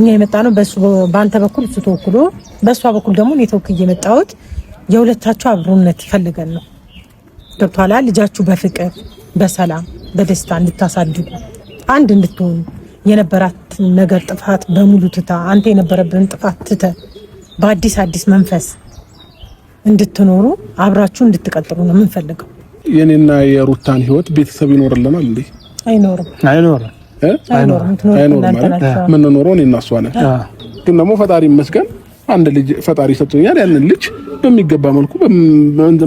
እኛ የመጣነው በሱ ባንተ በኩል እሱ ተወክሎ በሷ በኩል ደግሞ እኔ ተወክዬ የመጣሁት የሁለታችሁ አብሮነት ፈልገን ነው። ገብቷላ? ልጃችሁ በፍቅር በሰላም በደስታ እንድታሳድጉ አንድ እንድትሆኑ የነበራት ነገር ጥፋት በሙሉ ትታ አንተ የነበረብን ጥፋት ትተ በአዲስ መንፈስ እንድትኖሩ አብራችሁ እንድትቀጥሉ ነው የምንፈልገው። የኔና የሩታን ህይወት ቤተሰብ ይኖርልናል እንዴ? አይኖርም። ምን ኖረው እኔና እሷ ነን። ግን ደግሞ ፈጣሪ ይመስገን አንድ ልጅ ፈጣሪ ሰጥቶኛል። ያንን ልጅ በሚገባ መልኩ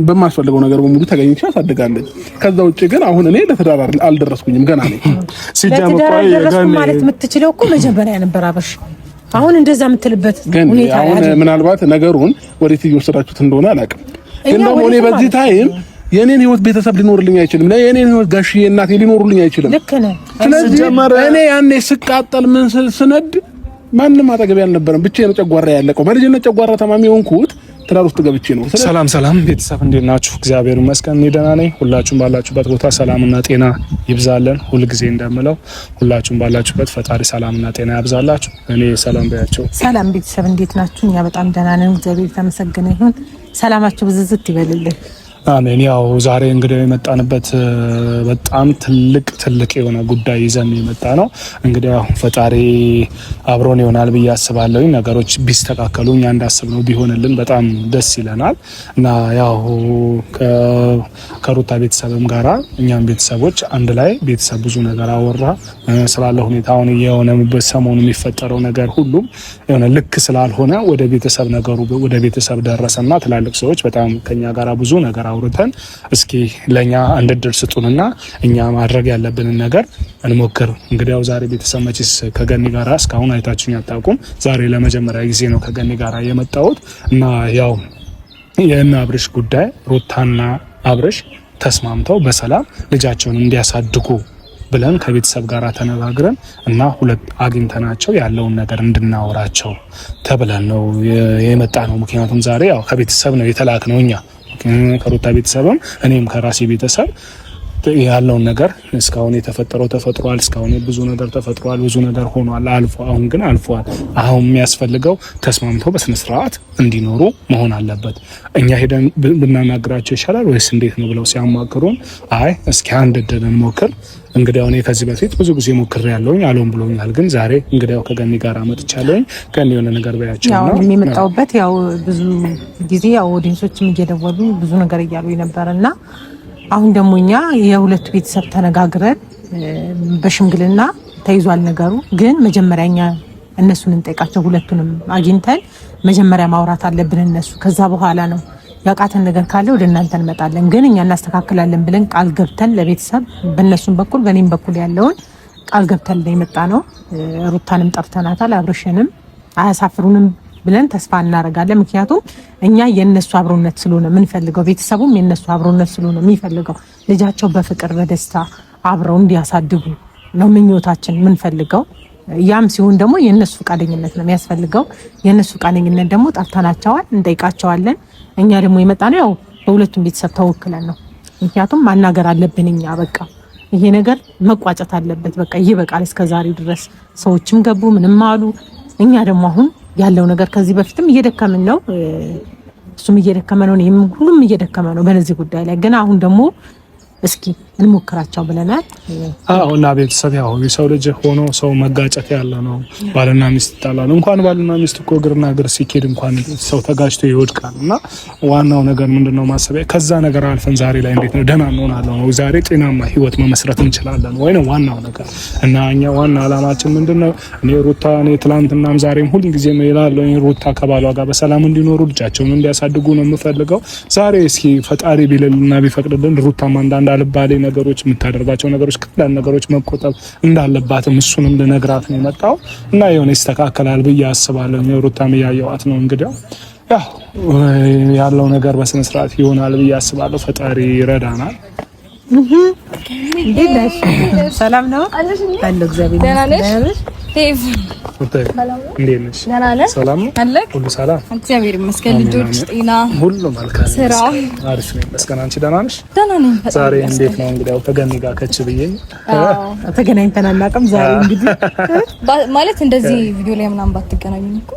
በማስፈልገው ነገር በሙሉ ተገኝቼ አሳድጋለሁ። ከዛ ውጪ ግን አሁን እኔ ለትዳር አልደረስኩኝም፣ ገና ነኝ። ሲጀምር ማለት የምትችለው እኮ መጀመሪያ ነበር አብርሽ። አሁን እንደዛ የምትልበት ሁኔታ አሁን ምናልባት ነገሩን ወዴት እየወሰዳችሁት እንደሆነ አላውቅም። ግን ደግሞ እኔ በዚህ ታይም የኔን ህይወት ቤተሰብ ሊኖርልኝ አይችልም። የኔን ህይወት ጋሽዬ እናቴ ሊኖርልኝ አይችልም። ልክ ነህ። ስለዚህ እኔ ያኔ ስቃጠል ምን ስነድ ማንም አጠገብ ያልነበረም ብቻዬን ጨጓራ ያለቀው በልጅነት ጨጓራ ተማሚ ሆንኩት። ትዳር ውስጥ ገብቼ ነው። ሰላም ቤተሰብ እንዴት ናችሁ? እግዚአብሔር ይመስገን እኔ ደህና ነኝ። ሁላችሁም ባላችሁበት ቦታ ሰላምና ጤና ይብዛልን። ሁል ጊዜ እንደምለው ሁላችሁም ባላችሁበት ፈጣሪ ሰላምና ጤና ያብዛላችሁ። እኔ ሰላም በያቸው። ሰላም ቤተሰብ እንዴት ናችሁ? እኛ በጣም ደህና ነን። እግዚአብሔር የተመሰገነ ይሁን። ሰላማችሁ ብዝዝት ይበልልን። አሜን። ያው ዛሬ እንግዲህ የመጣንበት በጣም ትልቅ የሆነ ጉዳይ ይዘን የመጣ ነው። እንግዲህ ያው ፈጣሪ አብሮን ይሆናል ብዬ አስባለሁ። ነገሮች ቢስተካከሉ እኛ እንዳስብነው ቢሆንልን በጣም ደስ ይለናል እና ያው ከሩታ ቤተሰብም ጋራ እኛም ቤተሰቦች አንድ ላይ ቤተሰብ ብዙ ነገር አወራ ስላለ ሁኔታውን የሆነ በሰሞኑ የሚፈጠረው ነገር ሁሉም የሆነ ልክ ስላልሆነ ወደ ቤተሰብ ነገሩ ወደ ቤተሰብ ደረሰና ትላልቅ ሰዎች በጣም ከኛ ጋራ ብዙ ነገር አውርተን እስኪ ለኛ አንድ ድል ስጡንና እኛ ማድረግ ያለብንን ነገር እንሞክር። እንግዲህ ያው ዛሬ ቤተሰብ መቼስ ከገኒ ጋራ እስካሁን አይታችሁኝ አታውቁም። ዛሬ ለመጀመሪያ ጊዜ ነው ከገኒ ጋራ የመጣሁት እና ያው የእነ አብርሽ ጉዳይ ሩታና አብርሽ ተስማምተው በሰላም ልጃቸውን እንዲያሳድጉ ብለን ከቤተሰብ ጋር ተነጋግረን እና ሁለት አግኝተናቸው ያለውን ነገር እንድናወራቸው ተብለን ነው የመጣ ነው። ምክንያቱም ዛሬ ያው ከቤተሰብ ነው የተላክነው እኛ ከሩታ ቤተሰብም እኔም ከራሴ ቤተሰብ ያለውን ነገር እስካሁን የተፈጠረው ተፈጥሯል። እስካሁን ብዙ ነገር ተፈጥሯል፣ ብዙ ነገር ሆኗል፣ አሁን ግን አልፏል። አሁን የሚያስፈልገው ተስማምተው በስነ ስርዓት እንዲኖሩ መሆን አለበት። እኛ ሄደን ብናናግራቸው ይሻላል ወይስ እንዴት ነው ብለው ሲያማክሩን አይ እስኪ አንድ እድል እንሞክር። እንግዲያው እኔ ከዚህ በፊት ብዙ ጊዜ ሞክሬ ያለውኝ አልሆን ብሎኛል። ግን ዛሬ እንግዲያው ከገኒ ጋር መጥቻለሁኝ። ገኒ የሆነ ነገር በያቸው ነው ያው የሚመጣውበት ያው ብዙ ጊዜ ያው ኦዲየንሶችም እየደወሉ ብዙ ነገር እያሉ ነበርና አሁን ደግሞ እኛ የሁለቱ ቤተሰብ ተነጋግረን በሽምግልና ተይዟል ነገሩ። ግን መጀመሪያኛ እነሱን እንጠይቃቸው፣ ሁለቱንም አግኝተን መጀመሪያ ማውራት አለብን እነሱ። ከዛ በኋላ ነው ያቃተን ነገር ካለ ወደ እናንተ እንመጣለን። ግን እኛ እናስተካክላለን ብለን ቃል ገብተን ለቤተሰብ በእነሱም በኩል በእኔም በኩል ያለውን ቃል ገብተን ላይ መጣ ነው። ሩታንም ጠርተናታል፣ አብርሽንም አያሳፍሩንም ብለን ተስፋ እናደርጋለን። ምክንያቱም እኛ የነሱ አብሮነት ስለሆነ የምንፈልገው፣ ቤተሰቡም የነሱ አብሮነት ስለሆነ የሚፈልገው ልጃቸው በፍቅር በደስታ አብረው እንዲያሳድጉ ነው ምኞታችን የምንፈልገው። ያም ሲሆን ደግሞ የነሱ ፈቃደኝነት ነው የሚያስፈልገው። የነሱ ፈቃደኝነት ደግሞ ጠርተናቸዋል፣ እንጠይቃቸዋለን። እኛ ደግሞ የመጣ ነው ያው በሁለቱም ቤተሰብ ተወክለን ነው። ምክንያቱም ማናገር አለብን እኛ በቃ ይሄ ነገር መቋጨት አለበት። በቃ ይበቃል። እስከዛሬ ድረስ ሰዎችም ገቡ ምንም አሉ። እኛ ደግሞ አሁን ያለው ነገር ከዚህ በፊትም እየደከመን ነው፣ እሱም እየደከመ ነው፣ እኔም ሁሉም እየደከመ ነው በነዚህ ጉዳይ ላይ። ግን አሁን ደግሞ እስኪ እንሞክራቸው ብለናል። እና ቤተሰብ ያው የሰው ልጅ ሆኖ ሰው መጋጨት ያለ ነው። ባልና ሚስት ይጣላሉ። እንኳን ባልና ሚስት እኮ እግርና እግር ሲኬድ እንኳን ሰው ተጋጭቶ ይወድቃል። እና ዋናው ነገር ምንድነው ማሰቢያ ከዛ ነገር አልፈን ዛሬ ላይ እንዴት ነው ደህና እንሆናለን ነው ዛሬ ጤናማ ህይወት መመስረት እንችላለን ወይ ነው ዋናው ነገር። እና እኛ ዋና አላማችን ምንድነው እኔ ትላንትናም ዛሬም ሁሉ ጊዜ ነው ይላለው ሩታ ከባሏ ጋር በሰላም እንዲኖሩ ልጃቸውን እንዲያሳድጉ ነው የምፈልገው። ዛሬ እስኪ ፈጣሪ ቢልልና ቢፈቅድልን ሩታማ አንዳንድ አልባሌ ነገሮች የምታደርጋቸው ነገሮች ቀላል ነገሮች መቆጠብ እንዳለባትም እሱንም ልነግራት ነው የመጣው እና የሆነ ይስተካከላል ብዬ አስባለሁ። የሩታም ያየዋት ነው እንግዲህ ያለው ነገር በስነ ስርዓት ይሆናል ብዬ አስባለሁ። ፈጣሪ ይረዳናል እንዴት ነሽ? ሰላም ነው አለሽ? አለሁ እግዚአብሔር ይመስገን። ቴቭ እንዴት ነሽ? ሰላም ነው አለ? ሁሉ ሰላም እግዚአብሔር ይመስገን። ልጆች ጤና ሁሉ መልካም ስራ አሪፍ ነው ይመስገን። አንቺ ደህና ነሽ? ደህና ነኝ። ዛሬ እንዴት ነው እንግዲህ ከገኒ ጋር ከች ብዬኝ ተገናኝተን አናውቅም። ዛሬ እንግዲህ ማለት እንደዚህ ቪዲዮ ላይ ምናምን ባትገናኙ እኮ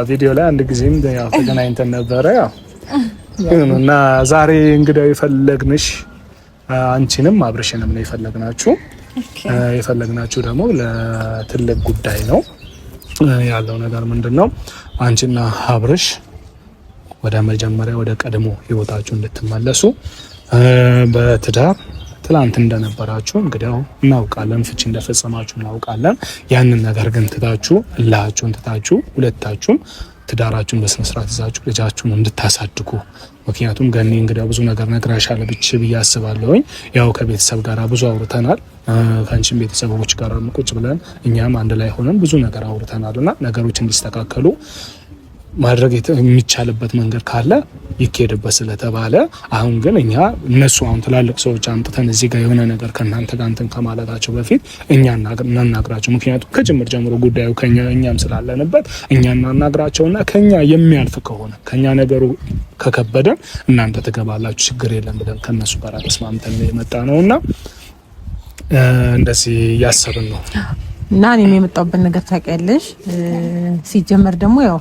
ቪዲዮ ላይ አንድ ጊዜም ያው ተገናኝተን ነበረ ያው እና ዛሬ እንግዲህ የፈለግንሽ አንቺንም አብርሽንም ነው የፈለግናችሁ። የፈለግናችሁ ደግሞ ለትልቅ ጉዳይ ነው። ያለው ነገር ምንድነው? አንቺና አብርሽ ወደ መጀመሪያ ወደ ቀድሞ ህይወታችሁ እንድትመለሱ በትዳር ትላንት እንደነበራችሁ እንግዲህ እናውቃለን፣ ፍቺ እንደፈጸማችሁ እናውቃለን። ያንን ነገር ግን ትታችሁ ሁለታችሁም ትዳራችሁን በስነ ስርዓት ይዛችሁ ልጃችሁን እንድታሳድጉ። ምክንያቱም ገኒ እንግዲህ ብዙ ነገር ነግራሻለ ብዬ አስባለሁኝ። ያው ከቤተሰብ ጋር ብዙ አውርተናል፣ ከአንቺም ቤተሰቦች ጋር ቁጭ ብለን እኛም አንድ ላይ ሆነን ብዙ ነገር አውርተናልና ነገሮች እንዲስተካከሉ ማድረግ የሚቻልበት መንገድ ካለ ይኬድበት ስለተባለ አሁን ግን እነሱ ትላልቅ ሰዎች አምጥተን እዚህ ጋር የሆነ ነገር ከእናንተ ጋር እንትን ከማለታቸው በፊት እኛ እናናግራቸው። ምክንያቱም ከጅምር ጀምሮ ጉዳዩ እኛም ስላለንበት እኛ እናናግራቸውና ከኛ የሚያልፍ ከሆነ ከኛ ነገሩ ከከበደን እናንተ ትገባላችሁ፣ ችግር የለም ብለን ከነሱ ጋር ተስማምተን የመጣ ነውና እንደዚህ ያሰብን ነው። እና እኔም የመጣሁበት ነገር ታውቂያለሽ። ሲጀመር ደግሞ ያው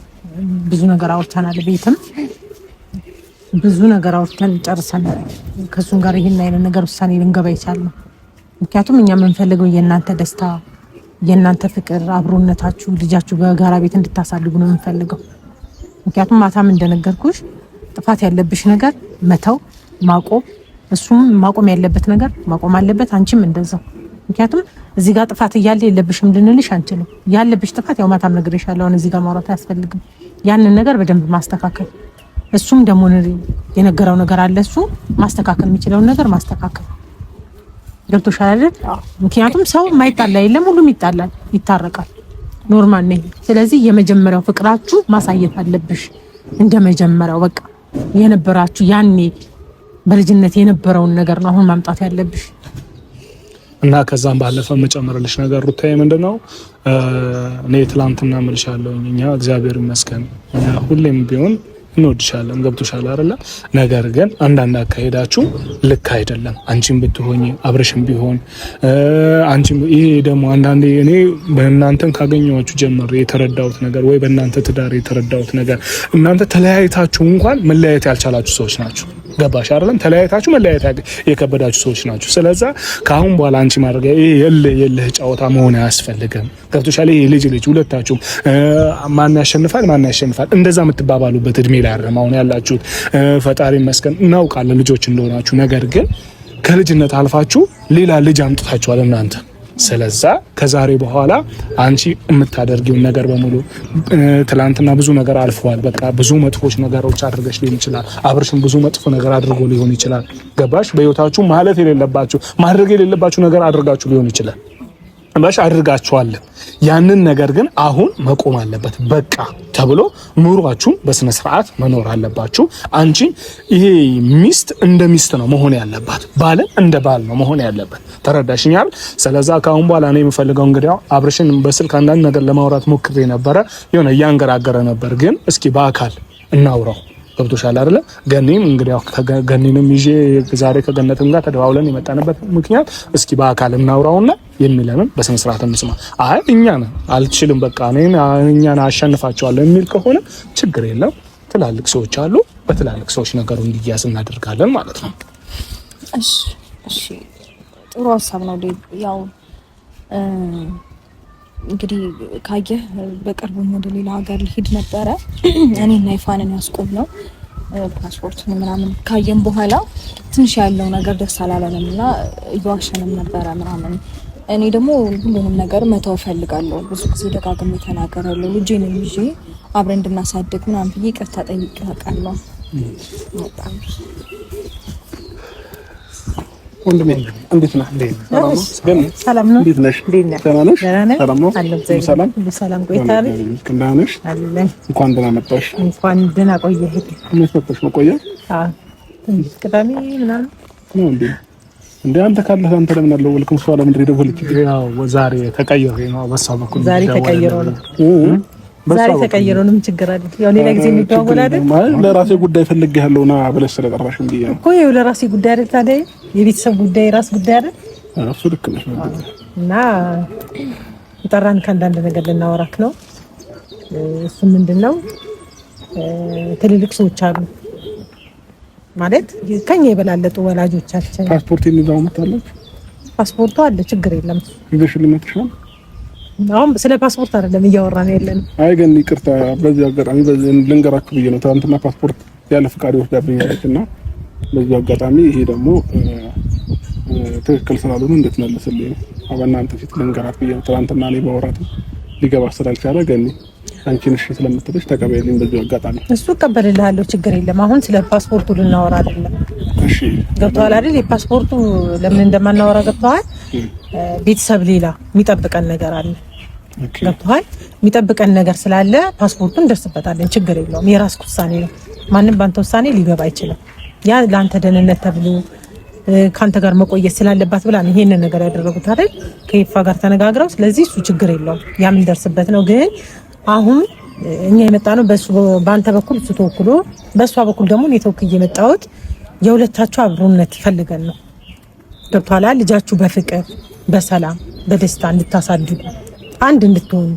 ብዙ ነገር አውርተናል፣ ቤትም ብዙ ነገር አውርተን ጨርሰናል። ከሱም ጋር ይሄን አይነት ነገር ውሳኔ ልንገባ ይቻላል። ምክንያቱም እኛ የምንፈልገው የእናንተ ደስታ፣ የእናንተ ፍቅር፣ አብሮነታችሁ፣ ልጃችሁ በጋራ ቤት እንድታሳድጉ ነው የምንፈልገው። ምክንያቱም ማታም እንደነገርኩሽ ጥፋት ያለብሽ ነገር መተው ማቆም፣ እሱም ማቆም ያለበት ነገር ማቆም አለበት፣ አንቺም እንደዛው። ምክንያቱም እዚህ ጋር ጥፋት እያለ የለብሽም እንድንልሽ አንችልም። ያለብሽ ጥፋት ያው ማታም ነግሬሻለሁ፣ እዚህ ጋር ማውራት አያስፈልግም። ያንን ነገር በደንብ ማስተካከል፣ እሱም ደግሞ የነገረው ነገር አለ፣ እሱ ማስተካከል የሚችለውን ነገር ማስተካከል። ገብቶሻል አይደል? ምክንያቱም ሰው ማይጣላ የለም፣ ሁሉም ይጣላል፣ ይታረቃል፣ ኖርማል ነው። ስለዚህ የመጀመሪያው ፍቅራችሁ ማሳየት አለብሽ። እንደመጀመሪያው በቃ የነበራችሁ ያኔ በልጅነት የነበረውን ነገር ነው አሁን ማምጣት ያለብሽ። እና ከዛም ባለፈ መጨመርልሽ ነገር ሩታዬ ምንድነው እኔ ትላንትና መልሻለሁ። እኛ እግዚአብሔር ይመስገን ሁሌም ቢሆን እንወድሻለን፣ ገብቶሻል አይደለ? ነገር ግን አንዳንድ አካሄዳችሁ ልክ አይደለም። አንቺም ብትሆኚ አብርሽም ቢሆን አንቺም ይሄ ደግሞ አንዳንዴ እኔ በእናንተን ካገኘኋችሁ ጀምሮ የተረዳሁት ነገር ወይ በእናንተ ትዳር የተረዳሁት ነገር እናንተ ተለያይታችሁ እንኳን መለያየት ያልቻላችሁ ሰዎች ናችሁ። ገባሽ አይደለም? ተለያይታችሁ መለያየት የከበዳችሁ ሰዎች ናችሁ። ስለዛ ከአሁን በኋላ አንቺ ማድረግ የልህ ጨዋታ መሆን አያስፈልግም። ገብቶሻል? ይሄ ልጅ ሁለታችሁም ማን ያሸንፋል እንደዛ የምትባባሉበት እድሜ ላይ አይደለም አሁን ያላችሁት። ፈጣሪ ይመስገን እናውቃለን ልጆች እንደሆናችሁ። ነገር ግን ከልጅነት አልፋችሁ ሌላ ልጅ አምጥታችኋል እናንተ። ስለዛ ከዛሬ በኋላ አንቺ የምታደርጊውን ነገር በሙሉ ትላንትና ብዙ ነገር አልፈዋል። በቃ ብዙ መጥፎች ነገሮች አድርገሽ ሊሆን ይችላል። አብርሽም ብዙ መጥፎ ነገር አድርጎ ሊሆን ይችላል። ገባሽ? በህይወታችሁ ማለት የሌለባችሁ ማድረግ የሌለባችሁ ነገር አድርጋችሁ ሊሆን ይችላል። ባሽ አድርጋችኋል። ያንን ነገር ግን አሁን መቆም አለበት። በቃ ተብሎ ኑሯችሁን በስነ ስርዓት መኖር አለባችሁ። አንቺ ይሄ ሚስት እንደ ሚስት ነው መሆን ያለባት፣ ባልን እንደ ባል ነው መሆን ያለበት። ተረዳሽኛል? ስለዛ ካሁን በኋላ እኔ የምፈልገው እንግዲህ አብርሽን በስልክ አንዳንድ ነገር ለማውራት ሞክሬ ነበረ፣ የሆነ እያንገራገረ ነበር። ግን እስኪ በአካል እናውራው። ገብቶሻል አይደለ? ገኒም እንግዲህ ገኒንም ይዤ ዛሬ ከገነትም ጋር ተደዋውለን የመጣንበት ምክንያት እስኪ በአካል እናውራውና የሚለንን በስነ ስርዓት እንስማ። አይ እኛን አልችልም በቃ እኛን አሸንፋቸዋለሁ የሚል ከሆነ ችግር የለም። ትላልቅ ሰዎች አሉ፣ በትላልቅ ሰዎች ነገሩ እንዲያዝ እናደርጋለን ማለት ነው። እሺ ጥሩ ሀሳብ ነው። ያው እንግዲህ ካየህ በቅርቡ ወደ ሌላ ሀገር ሊሄድ ነበረ። እኔና ይፋንን ያስቆም ነው ፓስፖርት ምናምን ካየን በኋላ ትንሽ ያለው ነገር ደስ አላለንም እና እየዋሸንም ነበረ ምናምን። እኔ ደግሞ ሁሉንም ነገር መተው ፈልጋለሁ። ብዙ ጊዜ ደጋግሜ ተናገራለሁ። ልጄን ይዤ አብረን እንድናሳድግ ምናምን ብዬ ይቅርታ ጠይቄያለሁ። ወንድሜ እንዴት ነህ? ሰላም ነው? እንዴት ነሽ? ደህና ነሽ? ሰላም ነው? ሰላም ቆይታለሽ? ደህና ነሽ? እንኳን ደህና መጣሽ። እንኳን ደህና ቆየህ። ምን ፈተሽ መቆያ? ቅዳሜ ምናምን ነው እንዴ? እንዴ አንተ ካለህ አንተ ለምን አልደወልክም? እሷ ለምን ደወለች? ያው ዛሬ ተቀየረ ነው በሷ በኩል ዛሬ ተቀየረ ነው ዛሬ ተቀየረ ነው። ምን ችግር አለ? ያው ሌላ ጊዜ እንደዋወል አይደል? ለራሴ ጉዳይ ፈልጌያለሁና ብለሽ ስለጠራሽ እንዴ ነው እኮ ይኸው ለራሴ ጉዳይ አይደል? ታዲያ የቤተሰብ ጉዳይ ራስ ጉዳይ አይደል? እሱ ልክ ነሽ። እና ይጠራን ከአንዳንድ ነገር ልናወራክ ነው። እሱ ምንድነው ትልልቅ ሰዎች አሉ ማለት ከኛ የበላለጡ ወላጆቻችን ፓስፖርት የሚዛው መጣለች። ፓስፖርቱ አለ ችግር የለም። ይዘሽ ልመጥሽው አሁን ስለ ፓስፖርት አይደለም እያወራን ያለን። አይ ግን ይቅርታ በዚህ አጋጣሚ ልንገራችሁ ብዬ ነው። ትናንትና ፓስፖርት ያለ ፍቃድ ወስዳብኛለችና በዚህ አጋጣሚ ይሄ ደግሞ ትክክል ስላልሆነ እንድትመልስልኝ አበናንተ ፊት ልንገራት ብዬ ነው። ትናንትና እኔ ባወራት ሊገባ ስላልቻለ ገኒ አንቺን እሺ ስለምትልሽ ተቀበይልኝ በዚህ አጋጣሚ። እሱ እቀበልልሃለሁ ችግር የለም። አሁን ስለ ፓስፖርቱ ልናወራ አይደለም። እሺ ገብቶሃል አይደል? የፓስፖርቱ ለምን እንደማናወራ ገብቶሃል? ቤተሰብ ሌላ የሚጠብቀን ነገር አለ። ገብቶሃል? የሚጠብቀን ነገር ስላለ ፓስፖርቱን እንደርስበታለን ችግር የለውም። የራስህ ውሳኔ ነው። ማንም ባንተ ውሳኔ ሊገባ አይችልም። ያ ለአንተ ደህንነት ተብሎ ካንተ ጋር መቆየት ስላለባት ብላ ነው ይሄንን ነገር ያደረጉት አይደል? ከይፋ ጋር ተነጋግረው። ስለዚህ እሱ ችግር የለውም። ያ ምን ደርስበት ነው። ግን አሁን እኛ የመጣ ነው በሱ ባንተ በኩል እሱ ተወክሎ በሷ በኩል ደግሞ እኔ ተወክዬ የመጣሁት የሁለታችሁ አብሮነት ፈልገን ነው። ገብቶሃል? ልጃችሁ በፍቅር በሰላም በደስታ እንድታሳድጉ አንድ እንድትሆኑ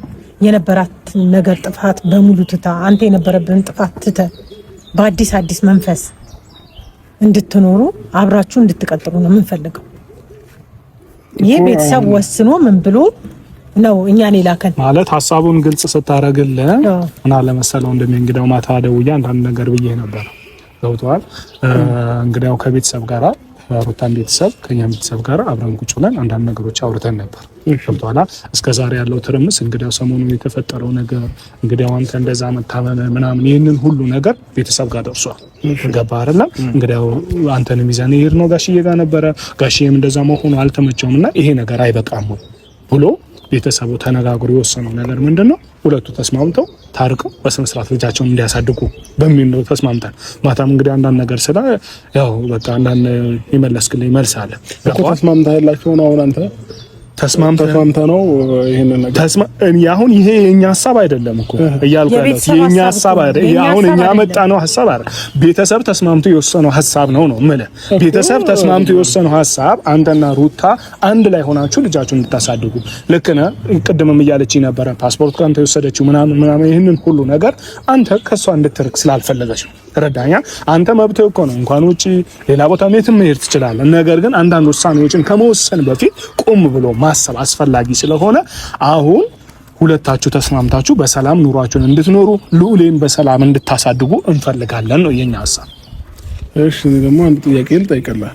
የነበራት ነገር ጥፋት በሙሉ ትታ አንተ የነበረብን ጥፋት ትተ በአዲስ መንፈስ እንድትኖሩ አብራችሁ እንድትቀጥሉ ነው የምንፈልገው። ይሄ ቤተሰብ ወስኖ ምን ብሎ ነው እኛን ይላከን ማለት ሐሳቡን ግልጽ ስታረግልህ እና ለመሰለው እንደሚንግዳው ማታ ደውዬ አንዳንድ ነገር ብዬ ነበር። ገብቶሃል? እንግዲያው ከቤተሰብ ጋራ ሩታን ቤተሰብ ከኛ ቤተሰብ ጋር አብረን ቁጭ ብለን አንዳንድ ነገሮች አውርተን ነበር። ገብቶሃል? እስከዛሬ ያለው ትርምስ እንግዲያው ሰሞኑን የተፈጠረው ነገር እንግዲያው አንተ እንደዛ መታመም ምናምን ይሄንን ሁሉ ነገር ቤተሰብ ጋር ደርሷል። ገባህ አይደለም? እንግዲያው አንተንም ይዘን ይሄድ ነው ጋሽዬ ጋር ነበረ። ጋሽዬም እንደዛ መሆኑ አልተመቸውምና ይሄ ነገር አይበቃም ብሎ ቤተሰቡ ተነጋግሮ የወሰነው ነገር ምንድነው? ሁለቱ ተስማምተው ታርቀው በስነ ስርዓት ልጃቸውን እንዲያሳድጉ በሚል ነው ተስማምተን። ማታም እንግዲህ አንዳንድ ነገር ስለ ያው በቃ አንዳንድ ይመለስክልኝ መልስ አለ እኮ ተስማምታላችሁ ነው። አሁን አንተ ተስማምታ ነው ይሄንን ነገር አሁን ይሄ የኛ ሐሳብ አይደለም እኮ እያልኩ ያለው የኛ ሐሳብ አይደለም። አሁን እኛ መጣ ነው ሐሳብ አይደለም። ቤተሰብ ተስማምቶ የወሰነው ሐሳብ ነው ማለት ቤተሰብ ተስማምቶ የወሰነው ሐሳብ አንተና ሩታ አንድ ላይ ሆናችሁ ልጃችሁን እንድታሳድጉ ልክ ነህ። ቅድምም እያለችኝ ነበረ ፓስፖርት ካንተ የወሰደችው ምናምን ይሄንን ሁሉ ነገር አንተ ከሷ እንድትርቅ ስላልፈለገች ነው። ተረዳኛ? አንተ መብትህ እኮ ነው። እንኳን ውጪ ሌላ ቦታ የትም መሄድ ትችላለህ። ነገር ግን አንዳንድ ውሳኔዎችን ከመወሰን በፊት ቆም ብሎ ማሰብ አስፈላጊ ስለሆነ አሁን ሁለታችሁ ተስማምታችሁ በሰላም ኑሯችሁን እንድትኖሩ ልዑሌን በሰላም እንድታሳድጉ እንፈልጋለን ነው የኛ ሐሳብ። እሺ ደግሞ አንድ ጥያቄ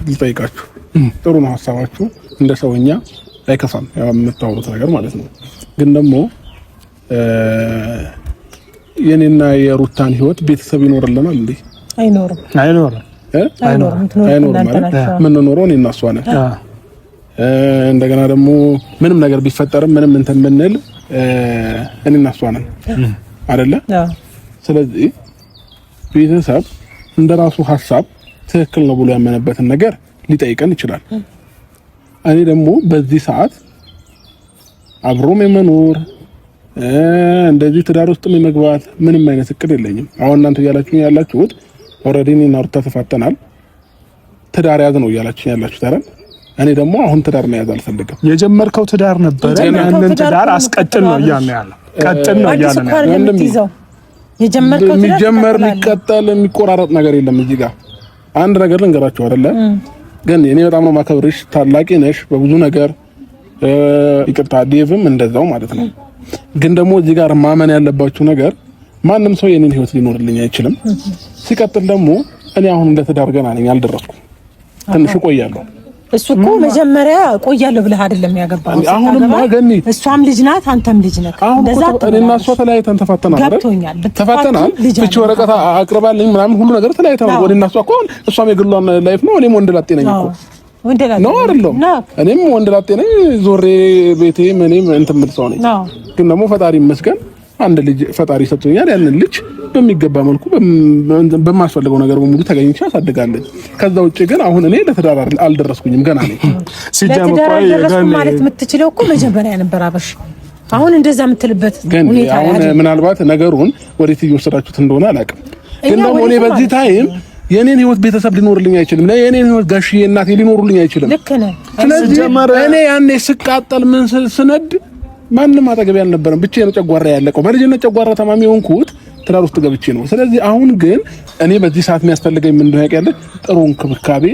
ልጠይቃችሁ። ጥሩ ነው ሐሳባችሁ፣ እንደ ሰውኛ አይከፋም ያው የምታወሩት ነገር ማለት ነው። ግን ደግሞ የኔና የሩታን ህይወት ቤተሰብ ይኖርልናል እንዴ? አይኖርም ማለት ምን ኖሮን እኔና እሷ ነን። እንደገና ደግሞ ምንም ነገር ቢፈጠርም ምንም እንትን ብንል እኔና እሷ ነን አይደለ? ስለዚህ ቤተሰብ እንደራሱ ሐሳብ ትክክል ነው ብሎ ያመነበትን ነገር ሊጠይቀን ይችላል። እኔ ደግሞ በዚህ ሰዓት አብሮም የመኖር እንደዚህ ትዳር ውስጥ የመግባት ምንም አይነት እቅድ የለኝም። አሁን እናንተ ያላችሁት ኦሬዲ እኔና ሩታ ተፋተናል፣ ትዳር ያዝ ነው ያላችሁት አይደል? እኔ ደግሞ አሁን ትዳር መያዝ አልፈልግም። የጀመርከው ትዳር ነበር፣ ያንን ትዳር አስቀጥል ነው ያለው። ቀጥል ነው ያለው። የጀመርከው ትዳር የሚጀመር ሊቀጥል የሚቆራረጥ ነገር የለም። እዚህ ጋር አንድ ነገር ልንገራችሁ አይደለ? ግን እኔ በጣም ነው ማከብርሽ፣ ታላቂ ነሽ በብዙ ነገር። ይቅርታ ዴቭም እንደዛው ማለት ነው። ግን ደግሞ እዚህ ጋር ማመን ያለባችሁ ነገር ማንም ሰው የኔን ህይወት ሊኖርልኝ አይችልም። ሲቀጥል ደግሞ እኔ አሁን እንደ ትዳር ገና ነኝ፣ አልደረስኩም። ትንሽ ቆያለሁ። እሱ እኮ መጀመሪያ ቆያለሁ ብለህ አይደለም ያገባው። አሁንም ማገኒ እሷም ልጅ ናት፣ አንተም ልጅ ነህ። እንደዛ እኔና እሷ ተለያይተን ተፋተናል አይደል? ተፋተናል። ፍቺ ወረቀት አቅርባልኝ ምናምን ሁሉ ነገር ተለያይተናል። ወደና እሷ እኮ እሷም የግሏን ላይፍ ነው፣ እኔም ወንድ ላጤ ነኝ እኮ ነው አይደለም? እኔም ወንድ ላጤ ነኝ። ዞሬ ቤቴ ምንም እንትን የምል ሰው ነኝ። ግን ደግሞ ፈጣሪ ይመስገን አንድ ልጅ ፈጣሪ ሰጥቶኛል። ያንን ልጅ በሚገባ መልኩ በማስፈልገው ነገር በሙሉ ተገኝቼ አሳድጋለሁ። ከዛ ውጪ ግን አሁን እኔ ለትዳር አልደረስኩኝም፣ ገና ነኝ። ሲጀምር ማለት የምትችለው እኮ መጀመሪያ ነበር አበሽ። አሁን እንደዛ የምትልበት ሁኔታ አሁን ምናልባት ነገሩን ወዴት እየወሰዳችሁት እንደሆነ አላውቅም። ግን ደግሞ እኔ በዚህ ታይም የኔን ህይወት ቤተሰብ ሊኖርልኝ አይችልም። የኔን ህይወት ጋሽዬ እናቴ ሊኖርልኝ አይችልም። ልክ ነህ። ስለዚህ እኔ ያኔ ስቃጠል ምን ስነድ ማንም አጠገብ ያልነበረም ብቻዬን ጨጓራ ያለቀው በልጅነት ጨጓራ ታማሚ ሆንኩት ትዳር ውስጥ ገብቼ ነው። ስለዚህ አሁን ግን እኔ በዚህ ሰዓት የሚያስፈልገኝ ምን እንደሆነ ያውቃለህ? ጥሩ እንክብካቤ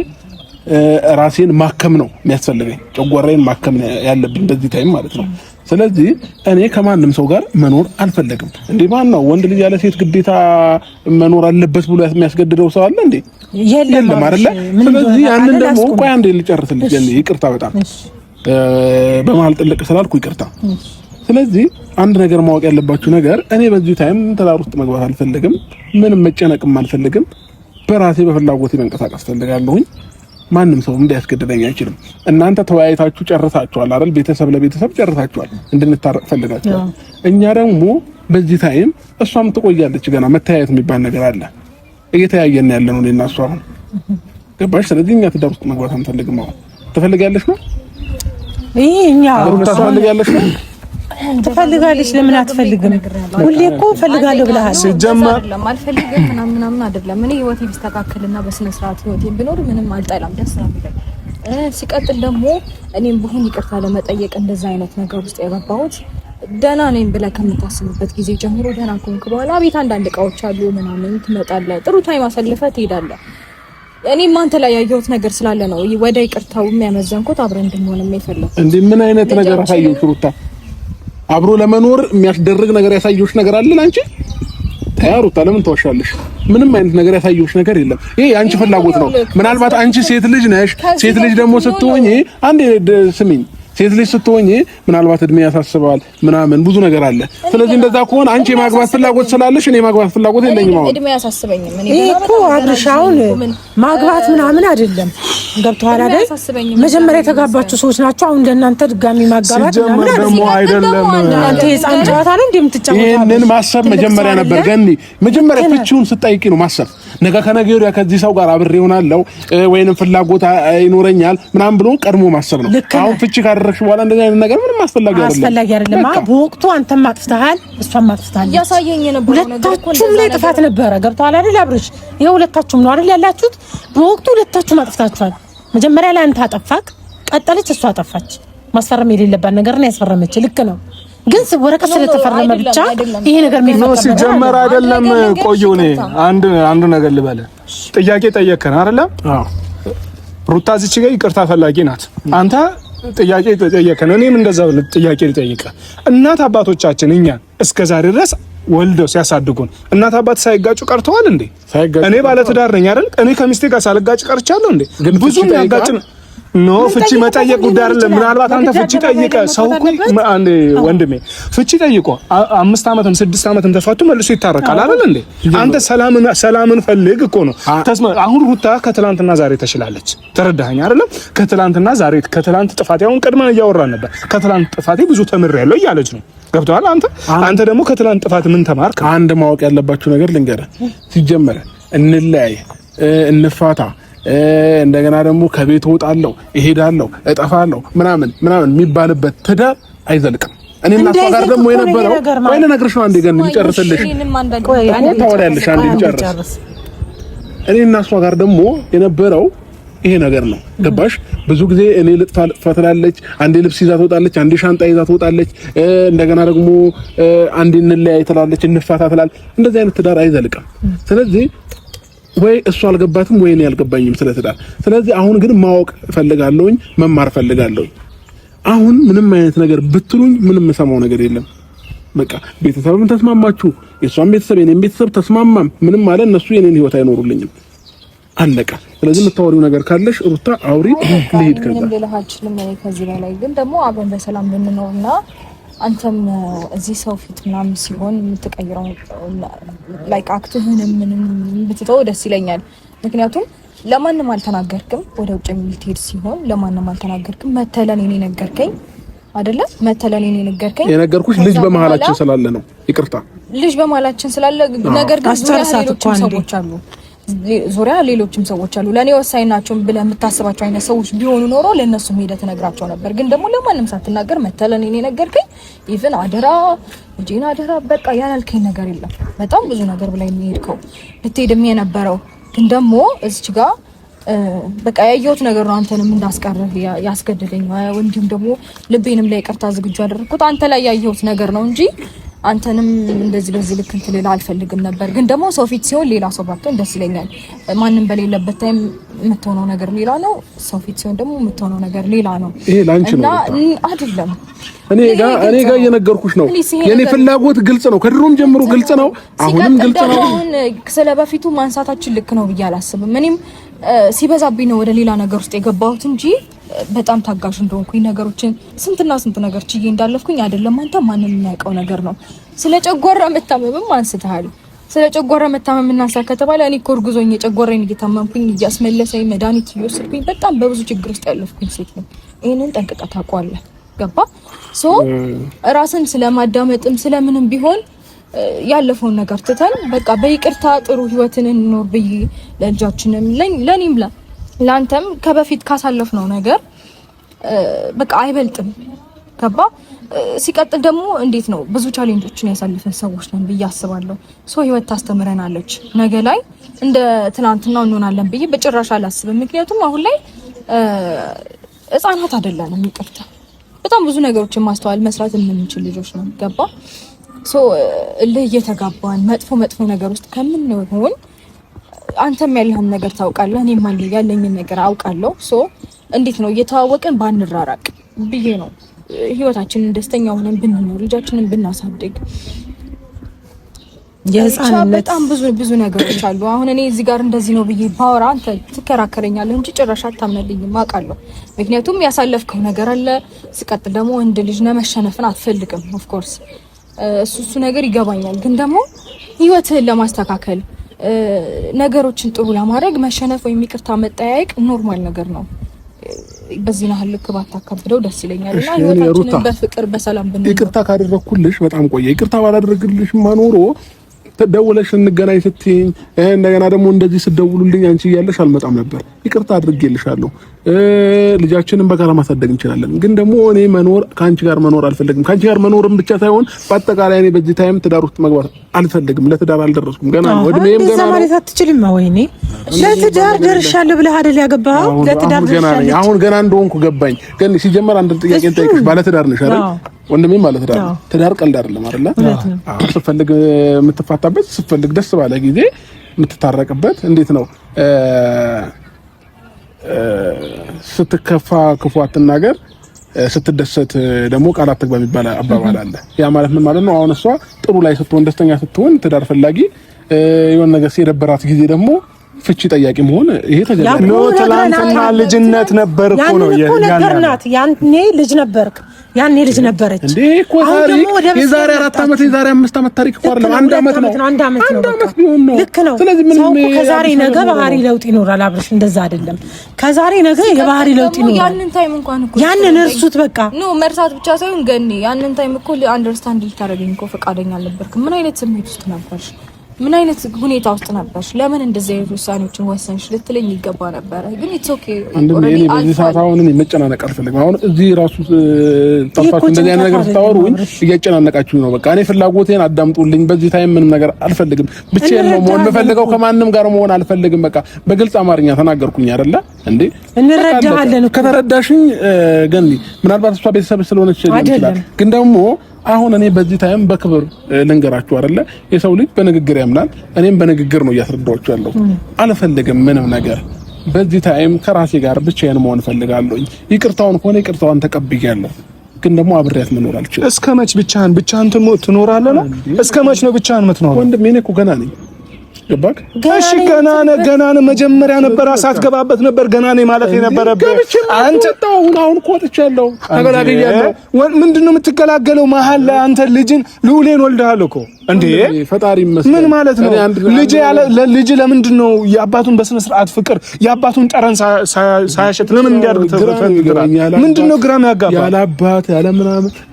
ራሴን ማከም ነው የሚያስፈልገኝ። ጨጓራዬን ማከም ያለብኝ በዚህ ታይም ማለት ነው። ስለዚህ እኔ ከማንም ሰው ጋር መኖር አልፈለግም። እንዴ ማን ነው ወንድ ልጅ ያለ ሴት ግዴታ መኖር አለበት ብሎ የሚያስገድደው ሰው አለ እንዴ? የለም አይደለ? ስለዚህ ያንን ደግሞ ቆይ አንዴ ልጨርስልኝ። ይቅርታ በጣም በመሀል ጥልቅ ስላልኩ ይቅርታ። ስለዚህ አንድ ነገር ማወቅ ያለባችሁ ነገር እኔ በዚህ ታይም ትዳር ውስጥ መግባት አልፈልግም። ምንም መጨነቅም አልፈልግም። በራሴ በፍላጎቴ መንቀሳቀስ ፈልጋለሁኝ። ማንም ሰው እንዲያስገድደኝ አይችልም። እናንተ ተወያይታችሁ ጨርሳችኋል አይደል? ቤተሰብ ለቤተሰብ ጨርሳችኋል፣ እንድንታረቅ ፈልጋችኋል። እኛ ደግሞ በዚህ ታይም እሷም ትቆያለች። ገና መተያየት የሚባል ነገር አለ። እየተያየን ያለ ነው እኔና እሷ አሁን ገባሽ? ስለዚህ እኛ ትዳር ውስጥ መግባት አንፈልግም። አሁን ትፈልጊያለሽ ነው? እኛ ትፈልጊያለሽ ነው? ትፈልጋለች። ለምን አትፈልግም? ሁሌ እኮ ፈልጋለሁ ብለሃል። ሲጀመር አልፈልግም ምናምን አይደለም። እኔ ህይወቴ ቢስተካከልና በስነ ስርዓት ህይወቴ ቢኖር ምንም አልጠላም፣ ደስ ነው የሚለኝ። ሲቀጥል ደግሞ እኔም ብሆን ይቅርታ ለመጠየቅ እንደዛ አይነት ነገር ውስጥ የገባሁት ደህና ነኝ ብለህ ከምታስብበት ጊዜ ጀምሮ ደህና ከሆንክ በኋላ ቤት አንዳንድ እቃዎች አሉ ምናምን ትመጣለህ፣ ጥሩ ታይም አሳልፈህ ትሄዳለህ። እኔም አንተ ላይ ያየሁት ነገር ስላለ ነው ወደ ይቅርታው የሚያመዘንኩት፣ አብረን እንድንሆን የፈለኩት። እንዴ ምን አይነት ነገር አሳየሁሽ ሩታ? አብሮ ለመኖር የሚያስደርግ ነገር ያሳየሁሽ ነገር አለ ላንቺ? ታያሩታ ለምን ተዋሻለሽ? ምንም አይነት ነገር ያሳየሁሽ ነገር የለም። ይሄ የአንቺ ፍላጎት ነው። ምናልባት አንቺ ሴት ልጅ ነሽ። ሴት ልጅ ደግሞ ስትሆኚ አንዴ ስሚኝ፣ ሴት ልጅ ስትሆኚ ምናልባት እድሜ ያሳስባል ምናምን ብዙ ነገር አለ። ስለዚህ እንደዛ ከሆነ አንቺ የማግባት ፍላጎት ስላለሽ እኔ የማግባት ፍላጎት የለኝም። አሁን እድሜ ያሳስበኝም እኔ እኮ አብርሻውን ማግባት ምናምን አይደለም። ገብቶሃል አይደል? መጀመሪያ የተጋባችሁ ሰዎች ናቸው። አሁን ለእናንተ ድጋሚ ማጋባት ምናምን ደግሞ አይደለም። አንተ የጻን ጨዋታ ነው እንደምትጫወተው። ይሄንን ማሰብ መጀመሪያ ነበር ገኒ። መጀመሪያ ፍቺውን ስጠይቂ ነው ማሰብ። ነገ ከነገ ወዲያ ከዚህ ሰው ጋር አብሬ እሆናለሁ ወይንም ፍላጎት ይኖረኛል ምናምን ብሎ ቀድሞ ማሰብ ነው። አሁን ፍቺ ካደረግሽ በኋላ እንደዚህ አይነት ነገር ምንም አስፈላጊ አይደለም። በወቅቱ አንተም አጥፍተሃል፣ እሷም አጥፍታለች። ያሳየኝ ነበር ነገር እኮ ሁለታችሁም ላይ ጥፋት ነበረ። ገብቶሃል አይደል አብርሽ? ይሄ ሁለታችሁም ነው አይደል ያላችሁት? በወቅቱ ሁለታችሁም አጥፍታችኋል። መጀመሪያ ላይ አንተ አጠፋክ፣ ቀጠለች፣ እሷ አጠፋች። ማስፈረም የሌለባት ነገር ነው ያስፈረመች። ልክ ነው፣ ግን ወረቀት ስለተፈረመ ብቻ ይሄ ነገር የሚፈጠር ነው ሲጀመር አይደለም። ቆዩ እኔ አንድ ነገር ልበለ። ጥያቄ ጠየቀን አይደል? አዎ ሩታ እዚች ጋር ይቅርታ ፈላጊ ናት። አንተ ጥያቄ ጠየቀን፣ እኔም እንደዛው ጥያቄ ልጠይቀ። እናት አባቶቻችን እኛ እስከዛሬ ድረስ ወልደው ሲያሳድጉን እናት አባት ሳይጋጩ ቀርተዋል እንዴ? እኔ ባለ ትዳር ነኝ አይደል? እኔ ከሚስቴ ጋር ሳልጋጭ ቀርቻለሁ እንዴ? ብዙ የሚያጋጭ ኖ ፍቺ መጠየቅ ጉዳይ አይደለም። ምናልባት አንተ ፍቺ ጠይቀ ሰው እኮ አንዴ ወንድሜ ፍቺ ጠይቆ 5 ዓመትም 6 ዓመትም ተፋቱ መልሶ ይታረቃል አይደል እንዴ? አንተ ሰላምን ፈልግ እኮ ነው። አሁን ሩታ ከትላንትና ዛሬ ተሽላለች። ተረዳኸኝ አይደለም? ከትላንትና ዛሬ ከትላንት ጥፋቴ አሁን ቀድመን እያወራን ነበር። ከትላንት ጥፋቴ ብዙ ተምሬያለሁ እያለች ነው። ገብቶሃል? አንተ ደግሞ ከትላንት ጥፋት ምን ተማርክ? አንድ ማወቅ ያለባችሁ ነገር ልንገርህ። ሲጀመር እንለያይ እንፋታ እንደገና ደግሞ ከቤት ወጣለሁ እሄዳለሁ እጠፋለሁ ምናምን የሚባልበት ትዳር አይዘልቅም። እኔና እሷ ጋር ደግሞ የነበረው ወይ ልነግርሽ ነው። አንዴ ገን ልጨርስልሽ ታወሪያለሽ። አንዴ ልጨርስ። እኔና እሷ ጋር ደግሞ የነበረው ይሄ ነገር ነው። ገባሽ? ብዙ ጊዜ እኔ ልጥፋ ትላለች፣ አንዴ ልብስ ይዛ ትወጣለች፣ አንዴ ሻንጣ ይዛ ትወጣለች፣ እንደገና ደግሞ አንዴ እንለያይ ትላለች፣ እንፋታ ትላለች። እንደዚህ አይነት ትዳር አይዘልቅም። ስለዚህ ወይ እሱ አልገባትም ወይ እኔ አልገባኝም ስለ ትዳር። ስለዚህ አሁን ግን ማወቅ ፈልጋለሁኝ፣ መማር ፈልጋለሁኝ። አሁን ምንም አይነት ነገር ብትሉኝ ምንም የምሰማው ነገር የለም። በቃ ቤተሰብም ተስማማችሁ፣ የሷም ቤተሰብ የኔም ቤተሰብ ተስማማም ምንም ማለት እነሱ የኔን ህይወት አይኖሩልኝም። አለቀ። ስለዚህ የምታወሪው ነገር ካለሽ ሩታ አውሪ፣ ልሂድ። ከዛ ከዚህ በላይ ግን ደግሞ አብረን በሰላም ብንኖርና አንተም እዚህ ሰው ፊት ምናምን ሲሆን የምትቀይረው ላይክ አክትህን ምንም ብትተው ደስ ይለኛል። ምክንያቱም ለማንም አልተናገርክም። ወደ ውጭ የምትሄድ ሲሆን ለማንም አልተናገርክም። መተለን እኔ ነገርከኝ አይደለ መተለኔ ነው የነገርኩሽ ልጅ በመሃላችን ስላለ ነው ይቅርታ ልጅ በመሃላችን ስላለ ነገር ግን ዙሪያ ሌሎችም ሰዎች አሉ ለኔ ወሳኝ ናቸው ብለህ የምታስባቸው አይነት ሰዎች ቢሆኑ ኖሮ ለነሱ ሄደህ ትነግራቸው ነበር ግን ደግሞ ለማንም ሳትናገር መተለኔ ነው የነገርከኝ ኢቭን አደራ ጂና አደራ በቃ ያላልከኝ ነገር የለም በጣም ብዙ ነገር ብላይ የሚሄድከው ልትሄድም የነበረው ግን ደግሞ እዚች ጋር በቃ ያየሁት ነገር ነው አንተንም እንዳስቀርህ ያስገደደኝ ወንድም ደግሞ ልቤንም ላይ ይቅርታ ዝግጁ አደረኩት አንተ ላይ ያየሁት ነገር ነው እንጂ አንተንም እንደዚህ በዚህ ልክ እንትን ልል አልፈልግም ነበር ግን ደግሞ ሰው ፊት ሲሆን ሌላ ሰው ባትሆን ደስ ይለኛል ማንንም በሌለበት ታይም የምትሆነው ነገር ሌላ ነው ሰው ፊት ሲሆን ደግሞ የምትሆነው ነገር ሌላ ነው ይሄ ላንቺ ነው አይደለም እኔ ጋር እየነገርኩሽ ነው የኔ ፍላጎት ግልጽ ነው ከድሮም ጀምሮ ግልጽ ነው አሁንም ግልጽ ነው አሁን ስለበፊቱ ማንሳታችን ልክ ነው ብዬ አላስብም እኔም ሲበዛብኝ ነው ወደ ሌላ ነገር ውስጥ የገባሁት እንጂ በጣም ታጋሽ እንደሆንኩኝ ነገሮችን ስንትና ስንት ነገር ችዬ እንዳለፍኩኝ አይደለም አንተ ማንንም የሚያውቀው ነገር ነው ስለ ጨጓራ መታመምም አንስተሃል ስለ ጨጓራ መታመም እናንሳ ከተባለ እኔ ኮርጉዞኝ የጨጓራዬን እየታመምኩኝ እያስመለሰኝ መድኃኒት እየወሰድኩኝ በጣም በብዙ ችግር ውስጥ ያለፍኩኝ ሴት ነኝ ይሄንን ጠንቅቀህ ታውቃለህ ገባ ሶ ራስን ስለማዳመጥም ስለምንም ቢሆን ያለፈውን ነገር ትተን በቃ በይቅርታ ጥሩ ህይወትን እንኖር ብዬ ለልጃችንም ለኔም ላንተም ከበፊት ካሳለፍነው ነገር በቃ አይበልጥም ገባ ሲቀጥል ደግሞ እንዴት ነው ብዙ ቻሌንጆችን ያሳልፈን ሰዎች ነን ብዬ አስባለሁ ሶ ህይወት ታስተምረናለች ነገ ላይ እንደ ትናንትናው እንሆናለን ብዬ በጭራሽ አላስብም ምክንያቱም አሁን ላይ ህፃናት አይደለንም ይቅርታ በጣም ብዙ ነገሮችን ማስተዋል መስራት የምንችል ልጆች ነን ገባ ሶ እየተጋባን መጥፎ ነገር ውስጥ ከምንሆን አንተም ያለህን ነገር ታውቃለህ እኔም ያለኝን ነገር አውቃለሁ ሶ እንዴት ነው እየተዋወቅን ባንራራቅ ብዬ ነው ህይወታችንን ደስተኛ ሆነን ብንኖር ልጃችንን ብናሳድግ የህፃንነት በጣም ብዙ ነገሮች አሉ አሁን እኔ እዚህ ጋር እንደዚህ ነው ብዬ ባወራ አንተ ትከራከረኛለህ እንጂ ጭራሽ አታምነልኝም አውቃለሁ ምክንያቱም ያሳለፍከው ነገር አለ ሲቀጥል ደግሞ እንደ ልጅ መሸነፍን አትፈልግም ኦፍ ኮርስ እሱ ነገር ይገባኛል ግን ደግሞ ህይወትህን ለማስተካከል ነገሮችን ጥሩ ለማድረግ መሸነፍ ወይ ይቅርታ መጠያየቅ ኖርማል ነገር ነው በዚህ ነው ልክ ባታከብደው ደስ ይለኛልና ህይወታችንን በፍቅር በሰላም ብንኖር ይቅርታ ካደረኩልሽ በጣም ቆየ ይቅርታ ባላደረግልሽ ማኖሮ ተደውለሽ እንገናኝ ስትይኝ እንደገና ደግሞ እንደዚህ ስደውሉልኝ አንቺ እያለሽ አልመጣም ነበር ይቅርታ አድርጌልሻለሁ ልጃችንን በጋራ ማሳደግ እንችላለን ግን ደግሞ እኔ መኖር ካንቺ ጋር መኖር አልፈልግም ካንቺ ጋር መኖርም ብቻ ሳይሆን በአጠቃላይ እኔ በዚህ ታይም ትዳር ውስጥ መግባት አልፈልግም ለትዳር አልደረስኩም ገና ነው እድሜም ገና ነው ማለት አትችልም ወይኔ ለትዳር ደርሻለሁ ብለህ አይደል ያገባኸው ለትዳር ደርሻለሁ አሁን ገና እንደሆንኩ ገባኝ ግን ሲጀመር አንድ ጥያቄ እንጠይቅሽ ባለ ትዳር ነሽ አይደል ወንድሜ ማለት ትዳር ቀልድ አይደለም አይደል ስትፈልግ የምትፋታበት ስትፈልግ ደስ ባለ ጊዜ የምትታረቅበት እንዴት ነው ስትከፋ ክፉ አትናገር ስትደሰት ደግሞ ቃል አትግባ የሚባል አባባል አለ ያ ማለት ምን ማለት ነው አሁን እሷ ጥሩ ላይ ስትሆን ደስተኛ ስትሆን ትዳር ፈላጊ የሆነ ነገር ሲደበራት ጊዜ ደግሞ ፍቺ ጠያቂ መሆን ይሄ ተገቢ ነው ትላንትና ልጅነት ነበር እኮ ነው ያኔ ልጅ ነበርክ ያኔ ልጅ ነበረች እንዴ እኮ የዛሬ 4 አመት የዛሬ 5 አመት ታሪክ እኮ አይደለም አንድ አመት ነው ልክ ነው ሰው ከዛሬ ነገ ባህሪ ለውጥ ይኖራል አብርሽ እንደዛ አይደለም ከዛሬ ነገ የባህሪ ለውጥ ይኖራል ያንን ታይም እንኳን እኮ ያንን እርሱት በቃ ኖ መርሳት ብቻ ሳይሆን ገኒ ያንን ታይም እኮ አንደርስታንድ ልታረገኝ እኮ ፈቃደኛ አልነበርክም ምን አይነት ስሜት ውስጥ ነበርሽ ምን አይነት ሁኔታ ውስጥ ነበርሽ ለምን እንደዚህ አይነት ውሳኔዎችን ወሰንሽ ልትለኝ ይገባ ነበር ግን ኢትስ ኦኬ ኦሬዲ በዚህ ሰዓት አሁን እኔ መጨናነቅ አልፈልግም አሁን እዚህ ራሱ ተፋሽ እንደዚህ አይነት ነገር ስታወሩኝ እያጨናነቃችሁ ነው በቃ እኔ ፍላጎቴን አዳምጡልኝ በዚህ ታይም ምንም ነገር አልፈልግም ብቻዬን ነው መሆን የምፈልገው ከማንም ጋር መሆን አልፈልግም በቃ በግልጽ አማርኛ ተናገርኩኝ አይደለ እንዴ እንረዳሃለን ከተረዳሽኝ ገኒ ምናልባት እሷ ቤተሰብ ስለሆነች ይችላል ግን ደግሞ አሁን እኔ በዚህ ታይም በክብር ልንገራችሁ አይደለ የሰው ልጅ በንግግር ያምናል እኔም በንግግር ነው እያስረዳችሁ ያለው አልፈልግም ምንም ነገር በዚህ ታይም ከራሴ ጋር ብቻዬን መሆን ፈልጋለሁ ይቅርታውን ሆነ ይቅርታውን ተቀብያለሁ ግን ደግሞ አብሬያት መኖር አልችልም እስከመች ብቻህን ትኖራለህ እስከመች ነው ብቻህን የምትኖረው ወንድሜ እኔ እኮ ገና ነኝ ገባክ እሺ ገና ነው መጀመሪያ ነበር አሳትገባበት ነበር ገና ነኝ ማለት የነበረብህ አንተ አሁን ቆጥቻለሁ ተገላግያለሁ ምንድነው የምትገላገለው መሀል ላይ አንተ ልጅን ልዑሌን ወልደሃል እኮ እንዴ ፈጣሪ ይመስገን። ምን ማለት ነው? ልጅ ያለ ልጅ ለምንድን ነው የአባቱን በስነ ስርዓት ፍቅር የአባቱን ጠረን ሳያሸት ለምን እንዲያደርግ ተፈጥሯል? ምንድነው ግራም ያጋባ? ያለ አባት ያለ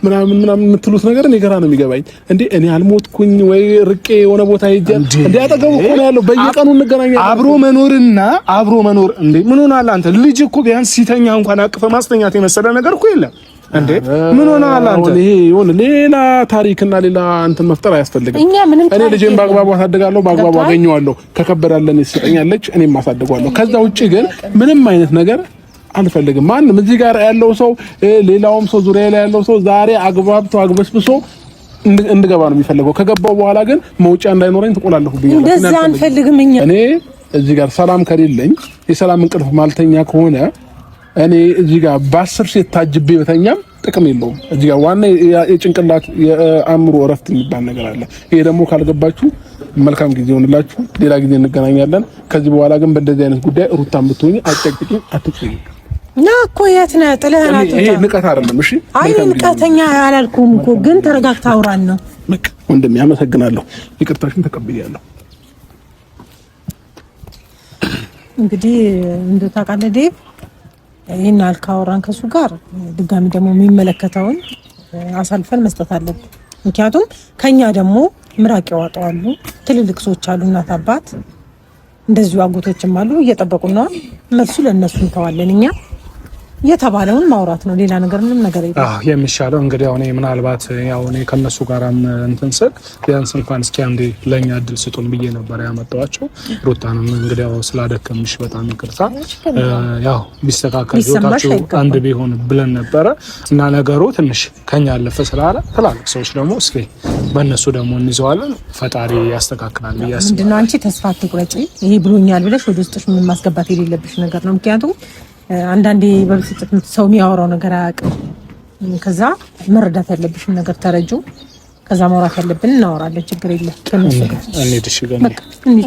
ምናምን የምትሉት ነገር እኔ ግራ ነው የሚገባኝ። እንዴ እኔ አልሞትኩኝ ወይ ርቄ የሆነ ቦታ ሄጄ እንዴ አጠገቡ እኮ ነው ያለው። በየቀኑ እንገናኛለን። አብሮ መኖር እንዴ ምን ሆናል አንተ? ልጅ እኮ ቢያንስ ሲተኛ እንኳን አቅፈ ማስተኛት የመሰለ ነገር እኮ የለም እንዴ ምን ሆናል አንተ? ይሄ የሆነ ሌላ ታሪክና ሌላ እንትን መፍጠር አያስፈልግም። እኔ ልጄን በአግባቡ አሳድጋለሁ፣ በአግባቡ አገኘዋለሁ። ከከበዳለን ይሰጠኛለች፣ እኔም አሳድጋለሁ። ከዛ ውጪ ግን ምንም አይነት ነገር አልፈልግም። ማንም እዚህ ጋር ያለው ሰው ሌላውም ሰው ዙሪያ ላይ ያለው ሰው ዛሬ አግባብቶ አግበስብሶ እንድገባ ነው የሚፈልገው። ከገባው በኋላ ግን መውጫ እንዳይኖረኝ ትቆላለሁብኛለህ። እንደዛ አንፈልግም እኛ። እኔ እዚህ ጋር ሰላም ከሌለኝ የሰላም እንቅልፍ ማልተኛ ከሆነ እኔ እዚህ ጋር በ10 ሴት ታጅቤ በተኛም ጥቅም የለውም። እዚህ ጋር ዋና የጭንቅላት የአእምሮ እረፍት የሚባል ነገር አለ። ይሄ ደግሞ ካልገባችሁ መልካም ጊዜ ይሆንላችሁ። ሌላ ጊዜ እንገናኛለን። ከዚህ በኋላ ግን በእንደዚህ አይነት ጉዳይ ሩታም ብትሆኚ አጨቅጭቂኝ፣ አትጨቅጭቂኝ። ና እኮ የት ነህ? ጥለህና ይሄ ንቀት አይደለም። እሺ አይ ንቀተኛ አላልኩም እኮ ግን ተረጋግተህ አውራን ነው። በቃ ወንድሜ አመሰግናለሁ። ይቅርታሽን ተቀብያለሁ። እንግዲህ እንደው ታውቃለህ ዴቭ ይሄን አልካወራን ከሱ ጋር ድጋሚ ደግሞ የሚመለከተውን አሳልፈን መስጠት አለብን። ምክንያቱም ከኛ ደግሞ ምራቅ ያወጣዋሉ ትልልቅ ሰዎች አሉ፣ እናት አባት፣ እንደዚሁ አጎቶችም አሉ እየጠበቁን ነው። መልሱ ለእነሱ እንተዋለን። እኛ የተባለውን ማውራት ነው። ሌላ ነገር ምንም ነገር የለም። የሚሻለው እንግዲህ አሁን ምናልባት ያው እኔ ከነሱ ጋራም እንትን ስል ቢያንስ እንኳን እስኪ አንዴ ለኛ እድል ስጡን ብዬ ነበር ያመጣኋቸው። ሩታንም እንግዲህ ያው ስላደከምሽ በጣም ይቅርታ፣ ያው ቢስተካከል ህይወታችሁ አንድ ቢሆን ብለን ነበረ እና ነገሩ ትንሽ ከኛ አለፈ ስላለ ትላልቅ ሰዎች ደግሞ እስኪ በእነሱ ደግሞ እንይዘዋለን። ፈጣሪ ያስተካክላል ብዬ አስባለሁ። ምንድነው አንቺ ተስፋ አትቁረጪ። ይሄ ብሎኛል ብለሽ ወደ ውስጥሽ ምን ማስገባት የሌለብሽ ነገር ነው። ምክንያቱም አንዳንዴ በብስጭት ሰው የሚያወራው ነገር አያውቅም። ከዛ መረዳት ያለብሽን ነገር ተረጁ። ከዛ ማውራት ያለብን እናወራለን። ችግር የለም። ከነሱ ጋር እንዴ